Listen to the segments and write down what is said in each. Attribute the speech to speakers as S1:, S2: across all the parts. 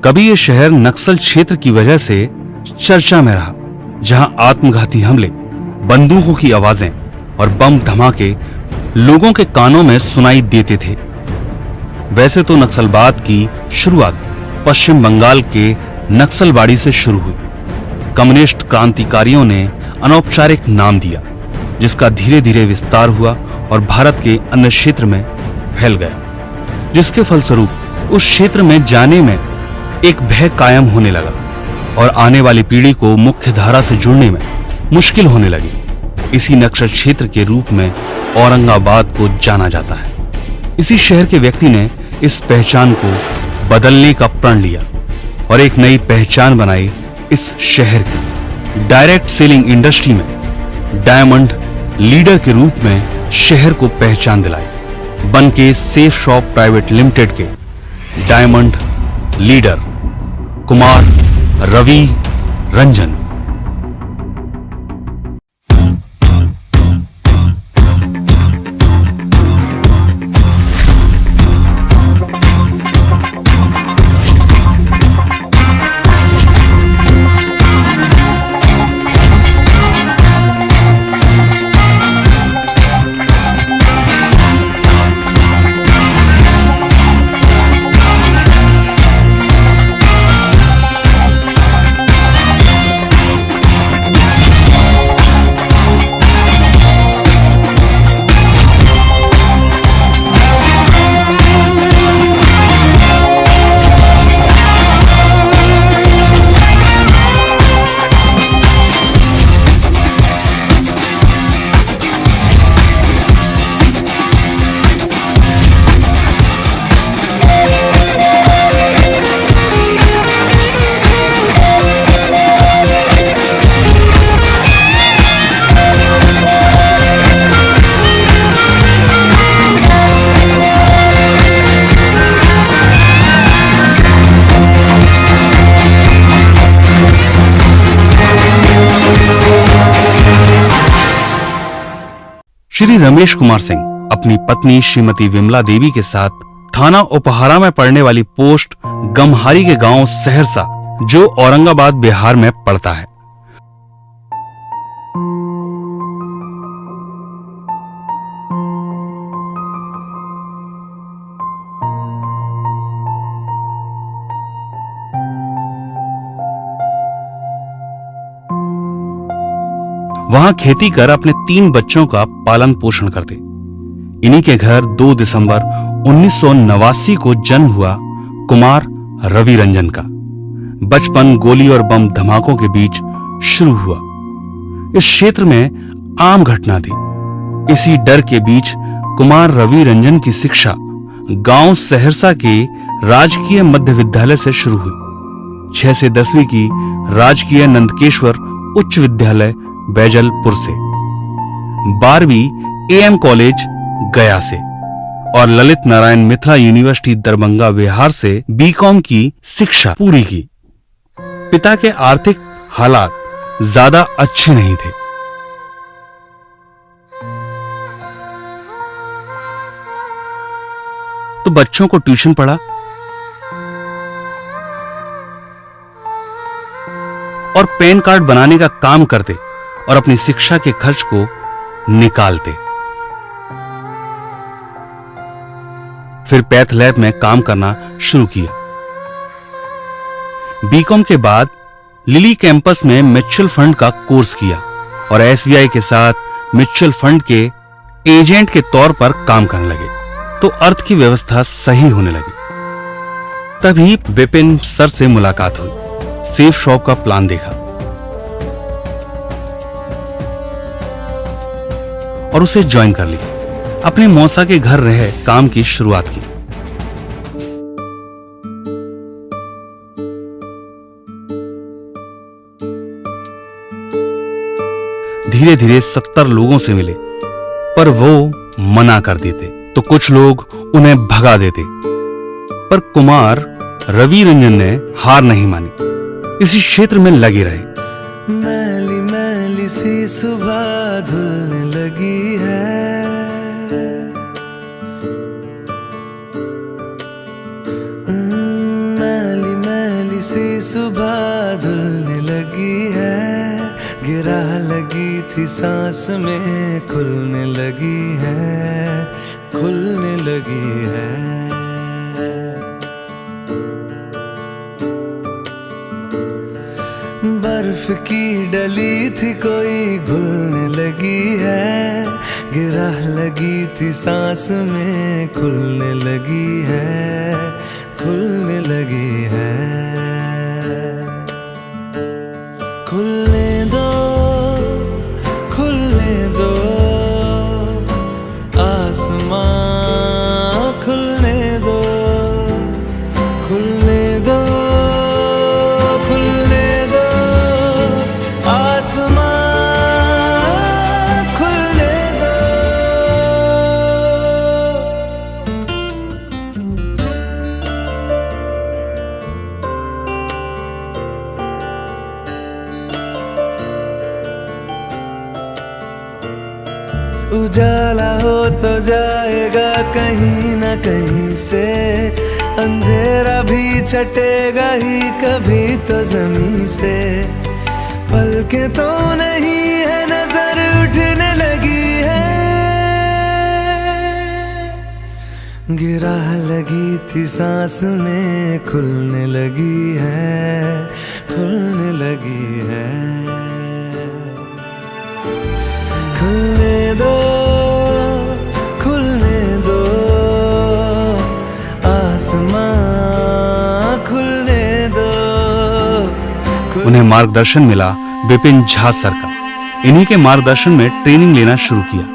S1: कभी ये शहर नक्सल क्षेत्र की वजह से चर्चा में रहा, जहां आत्मघाती हमले, बंदूकों की आवाजें और बम धमाके लोगों के कानों में सुनाई देते थे। वैसे तो नक्सलवाद की शुरुआत पश्चिम बंगाल के नक्सलबाड़ी से शुरू हुई। कम्युनिस्ट क्रांतिकारियों ने अनौपचारिक नाम दिया, जिसका धीरे धीरे विस्तार हुआ और भारत के अन्य क्षेत्र में फैल गया, जिसके फलस्वरूप उस क्षेत्र में जाने में एक भय कायम होने लगा और आने वाली पीढ़ी को मुख्य धारा से जुड़ने में मुश्किल होने लगी। इसी नक्सल क्षेत्र के रूप में औरंगाबाद को जाना जाता है। इसी शहर के व्यक्ति ने इस पहचान को बदलने का प्रण लिया और एक नई पहचान बनाई इस शहर की। डायरेक्ट सेलिंग इंडस्ट्री में डायमंड लीडर के रूप में शहर को पहचान दिलाई। बन के सेफ शॉप प्राइवेट लिमिटेड के डायमंड लीडर कुमार रवि रंजन। श्री रमेश कुमार सिंह अपनी पत्नी श्रीमती विमला देवी के साथ थाना उपहारा में पड़ने वाली पोस्ट गमहारी के गांव सहरसा, जो औरंगाबाद बिहार में पड़ता है। वहां खेती कर अपने 3 बच्चों का पालन पोषण करते। इन्हीं के घर 2 दिसंबर 1989 को जन्म हुआ कुमार रवि रंजन का। बचपन गोली और बम धमाकों के बीच शुरू हुआ। इस क्षेत्र में आम घटना थी। इसी डर के बीच कुमार रवि रंजन की शिक्षा गांव सहरसा के राजकीय मध्य विद्यालय से शुरू हुई। 6 से 10वीं की राजकीय नंदकेश्वर उच्च विद्यालय बैजलपुर से, 12वीं AM कॉलेज गया से और ललित नारायण मिथिला यूनिवर्सिटी दरभंगा बिहार से BCom की शिक्षा पूरी की। पिता के आर्थिक हालात ज्यादा अच्छे नहीं थे। तो बच्चों को ट्यूशन पढ़ा और पैन कार्ड बनाने का काम करते और अपनी शिक्षा के खर्च को निकालते। फिर पैथ लैब में काम करना शुरू किया। BCom के बाद लिली कैंपस में म्यूचुअल फंड का कोर्स किया और SBI के साथ म्यूचुअल फंड के एजेंट के तौर पर काम करने लगे। तो अर्थ की व्यवस्था सही होने लगी। तभी विपिन सर से मुलाकात हुई। सेफ शॉप का प्लान देखा और उसे ज्वाइन कर लिया। अपने मौसा के घर रह काम की शुरुआत की। धीरे धीरे 70 लोगों से मिले, पर वो मना कर देते तो कुछ लोग उन्हें भगा देते। पर कुमार रवि रंजन ने हार नहीं मानी। इसी क्षेत्र में लगे रहे।
S2: मैली मैली सी सुबह धुलने लगी है, मैली मैली सुबह धुलने लगी है, गिरा लगी थी सांस में खुलने लगी है, खुलने लगी है। बर्फ की डली थी कोई घुलने लगी है, गिरा लगी थी सांस में खुलने लगी है, खुलने लगी है। खुलने दो, खुलने दो आसमां, खुलने दो, खुलने दो, खुलने दो आसमां, खुलने दो। उजाला हो तो जाएगा कहीं न कहीं से, अंधेरा भी छटेगा ही कभी तो जमीन से। पलकें तो नहीं है नजर उठने लगी है, गिरा लगी थी सांस में खुलने लगी है, खुलने लगी है। खुलने दो, खुलने दो आसमां, खुलने दो।
S1: उन्हें मार्गदर्शन मिला विपिन झा सर का। इन्हीं के मार्गदर्शन में ट्रेनिंग लेना शुरू किया।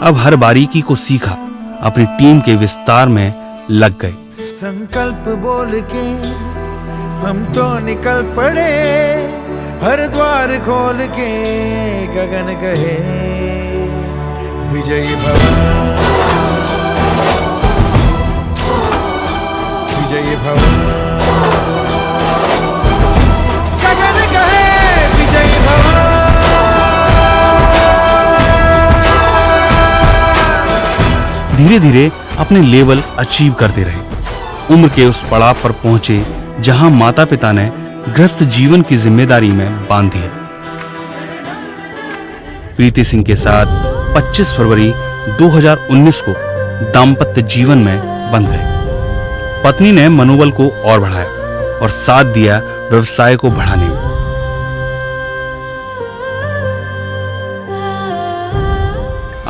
S1: अब हर बारीकी को सीखा, अपनी टीम के विस्तार में लग गए।
S2: संकल्प बोल के हम तो निकल पड़े, हर द्वार खोल के गगन कहे विजयी भव, विजयी भव, गगन कहे विजयी भव।
S1: धीरे धीरे अपने लेवल अचीव करते रहे। उम्र के उस पड़ाव पर पहुंचे जहां माता पिता ने गृहस्थ जीवन की जिम्मेदारी में बांध दिया। प्रीति सिंह के साथ 25 फरवरी 2019 को दाम्पत्य जीवन में बंध गए। पत्नी ने मनोबल को और बढ़ाया और साथ दिया व्यवसाय को बढ़ाने में।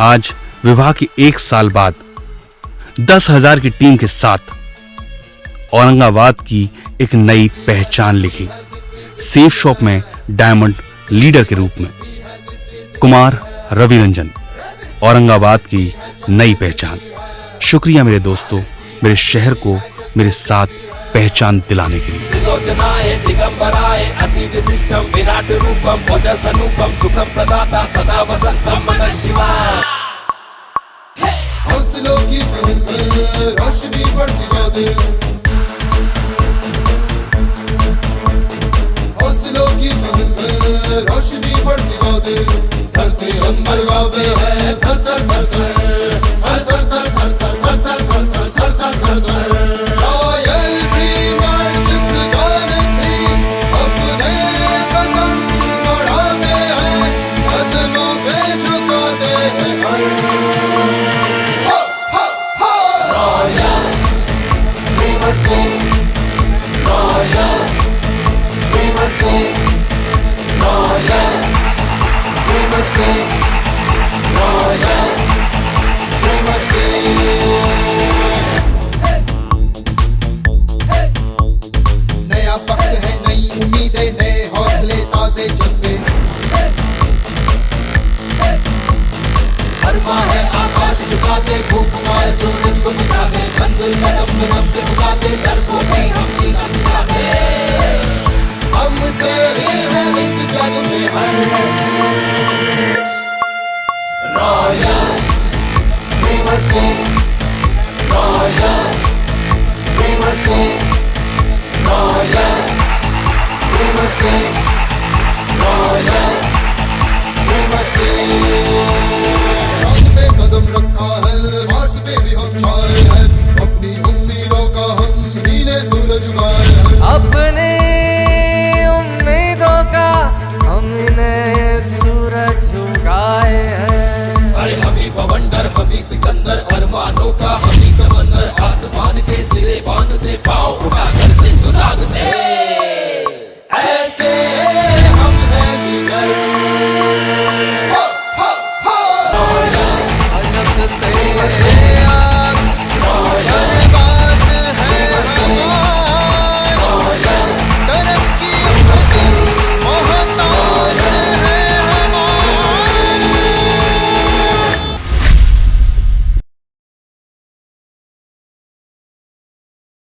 S1: आज विवाह के 1 साल बाद 10,000 की टीम के साथ औरंगाबाद की एक नई पहचान लिखी। सेफ शॉप में डायमंड लीडर के रूप में कुमार रविरंजन, औरंगाबाद की नई पहचान। शुक्रिया मेरे दोस्तों, मेरे शहर को मेरे साथ पहचान दिलाने के लिए।
S3: त्रिलोचनाय दिगंबराय अति विशिष्टम विराट रूपम ओजस अनुपम सुखम प्रदाता सदा वसंतम नमः शिवाय।
S4: हौसलों की पहन में रोशनी बढ़ती जाती, हौसलों की पहन में रोशनी बढ़ती जाती। धरती अंबर गावे है थर थर थर थर, हर थर थर थर थर थर थर थर थर थर थर थर। रॉयल ड्रीमर जिस जान भी अपने कदम बढ़ाते हैं, कदमों पे झुकाते हैं हर। Royal dreamers day, royal dreamers day, royal dreamers day, royal dreamers day. नया वक्त है, नई उम्मीदें, नए हौसले, ताजे जज्बे। हर माह है आकाश झुकाते, भूख मारे सूरज को बुझाते, मंजिल कदम कदम पे उठाते, डर को भी हम जीना सिखाते। हमसे ही है इस जग में हर। Royal dreamers day, royal dreamers day, royal dreamers day, royal dreamers day. चांद पे कदम रखा है, मार्स पे भी हम छाए हैं, अपनी उम्मीदों का हम ही ने सूरज उगाए हैं।
S2: अपने
S3: सिकंदर अरमानों का हमी समंदर आसमान के सिरे बांधते पाँव उठाकर सिंधु दागते ऐसे